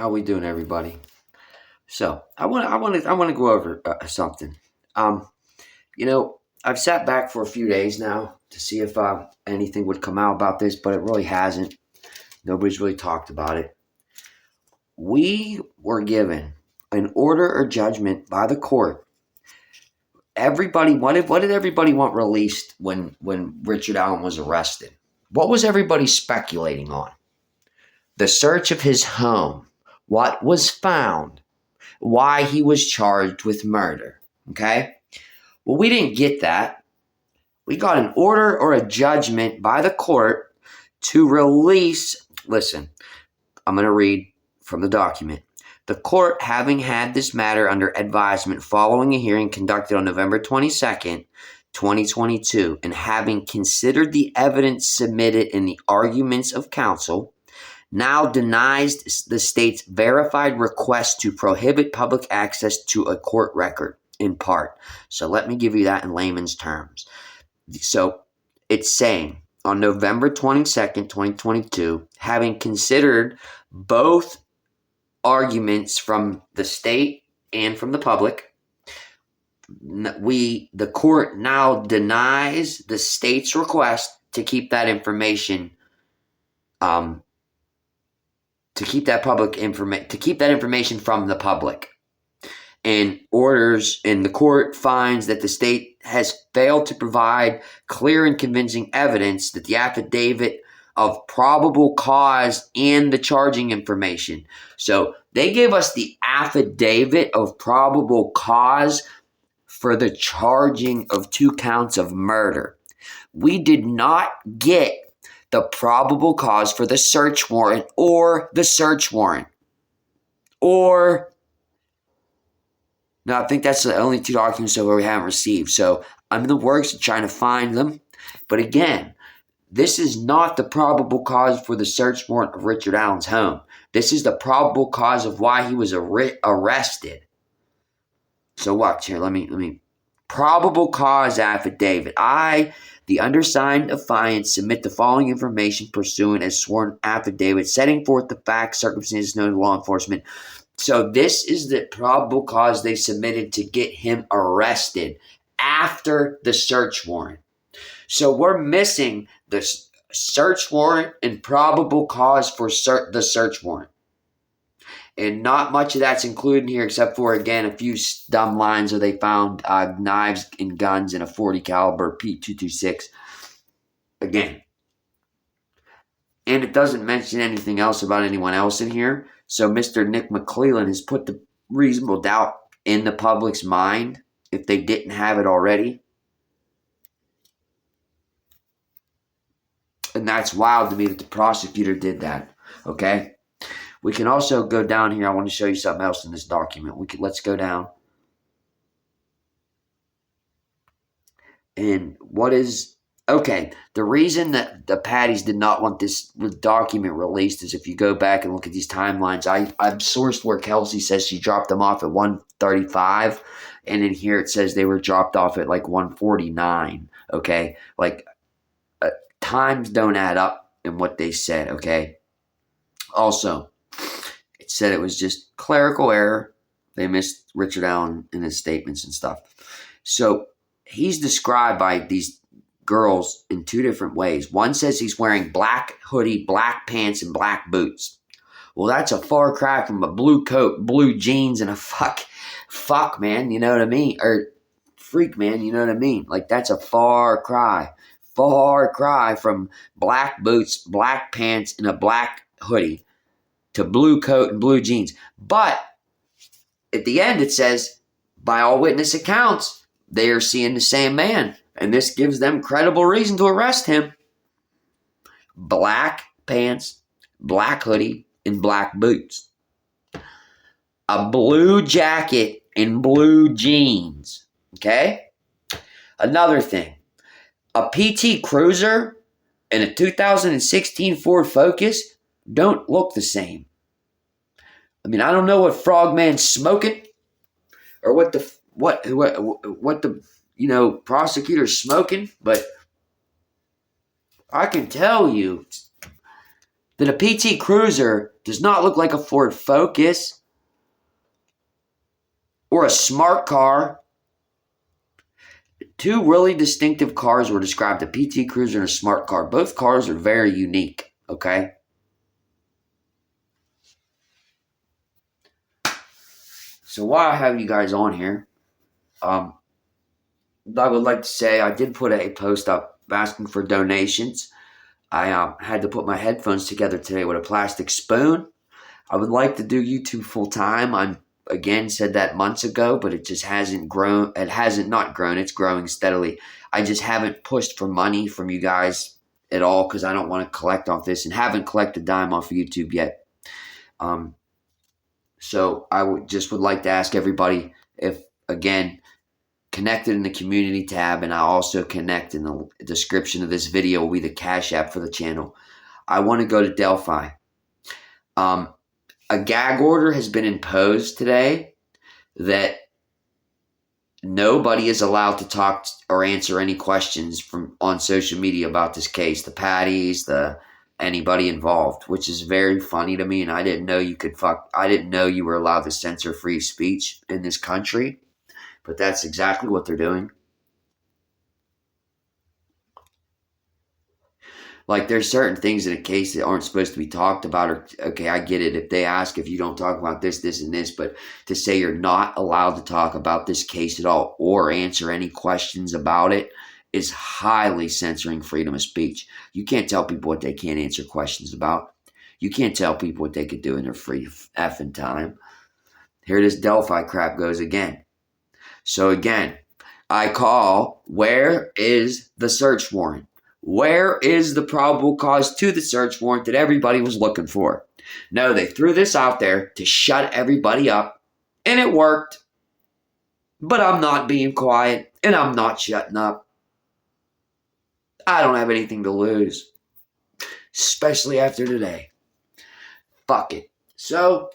How we doing, everybody? So I want to go over something. Um, I've sat back for a few days now to see if anything would come out about this, but it really hasn't. Nobody's really talked about it. We were given an order or judgment by the court. Everybody, what did everybody want released when Richard Allen was arrested? What was everybody speculating on? The search of his home, what was found, why he was charged with murder. Okay? Well, we didn't get that. We got an order or a judgment by the court to release. Listen, I'm going to read from the document. The court, having had this matter under advisement following a hearing conducted on November 22nd, 2022, and having considered the evidence submitted in the arguments of counsel, now denies the state's verified request to prohibit public access to a court record in part. So let me give you that in layman's terms. So it's saying on November 22nd, 2022, having considered both arguments from the state and from the public, the court now denies the state's request to keep that information to keep that information from the public, and the court finds that the state has failed to provide clear and convincing evidence that the affidavit of probable cause and the charging information. So they gave us the affidavit of probable cause for the charging of 2 counts of murder. We did not get the probable cause for the search warrant or the search warrant. I think that's the only 2 documents so far we haven't received. So I'm in the works of trying to find them. But again, this is not the probable cause for the search warrant of Richard Allen's home. This is the probable cause of why he was arrested. So watch here. Let me. Probable cause affidavit. I, the undersigned affiant, submit the following information pursuant as sworn affidavit, setting forth the facts, circumstances known to law enforcement. So this is the probable cause they submitted to get him arrested after the search warrant. So we're missing the search warrant and probable cause for the search warrant. And not much of that's included here except for, again, a few dumb lines where they found knives and guns in a .40 caliber .226. Again. And it doesn't mention anything else about anyone else in here. So Mr. Nick McCleland has put the reasonable doubt in the public's mind if they didn't have it already. And that's wild to me that the prosecutor did that. Okay? We can also go down here. I want to show you something else in this document. Let's go down. And the reason that the Patties did not want this document released is if you go back and look at these timelines, I've sourced where Kelsey says she dropped them off at 1:35, and in here it says they were dropped off at like 1:49. Okay, times don't add up in what they said. Okay, also. Said it was just clerical error. They missed Richard Allen in his statements and stuff. So he's described by these girls in 2 different ways. One says he's wearing black hoodie, black pants, and black boots. Well, that's a far cry from a blue coat, blue jeans, and a fuck man, you know what I mean? Or freak man, you know what I mean? Like, that's a far cry. Far cry from black boots, black pants, and a black hoodie to blue coat and blue jeans. But at the end it says, by all witness accounts, they are seeing the same man. And this gives them credible reason to arrest him. Black pants, black hoodie, and black boots. A blue jacket and blue jeans. Okay? Another thing. A PT Cruiser and a 2016 Ford Focus don't look the same. I mean, I don't know what Frogman's smoking or what the prosecutor's smoking, but I can tell you that a PT Cruiser does not look like a Ford Focus or a smart car. Two really distinctive cars were described, a PT Cruiser and a smart car. Both cars are very unique, okay? So while I have you guys on here, I would like to say I did put a post up asking for donations. I had to put my headphones together today with a plastic spoon. I would like to do YouTube full time. I'm again said that months ago, but it just hasn't grown. It hasn't not grown. It's growing steadily. I just haven't pushed for money from you guys at all because I don't want to collect off this and haven't collected a dime off of YouTube yet. So I would like to ask everybody if, again, connected in the community tab, and I also connect in the description of this video will be the Cash App for the channel. I want to go to Delphi. A gag order has been imposed today that nobody is allowed to talk or answer any questions from on social media about this case. The Patties, anybody involved, which is very funny to me. And I didn't know I didn't know you were allowed to censor free speech in this country, but that's exactly what they're doing. Like, there's certain things in a case that aren't supposed to be talked about. Or, okay, I get it. If they ask if you don't talk about this, this, and this, but to say you're not allowed to talk about this case at all or answer any questions about it is highly censoring freedom of speech. You can't tell people what they can't answer questions about. You can't tell people what they could do in their free effing time. Here this Delphi crap goes again. So again, I call, where is the search warrant? Where is the probable cause to the search warrant that everybody was looking for? No, they threw this out there to shut everybody up, and it worked. But I'm not being quiet, and I'm not shutting up. I don't have anything to lose, especially after today. Fuck it. So,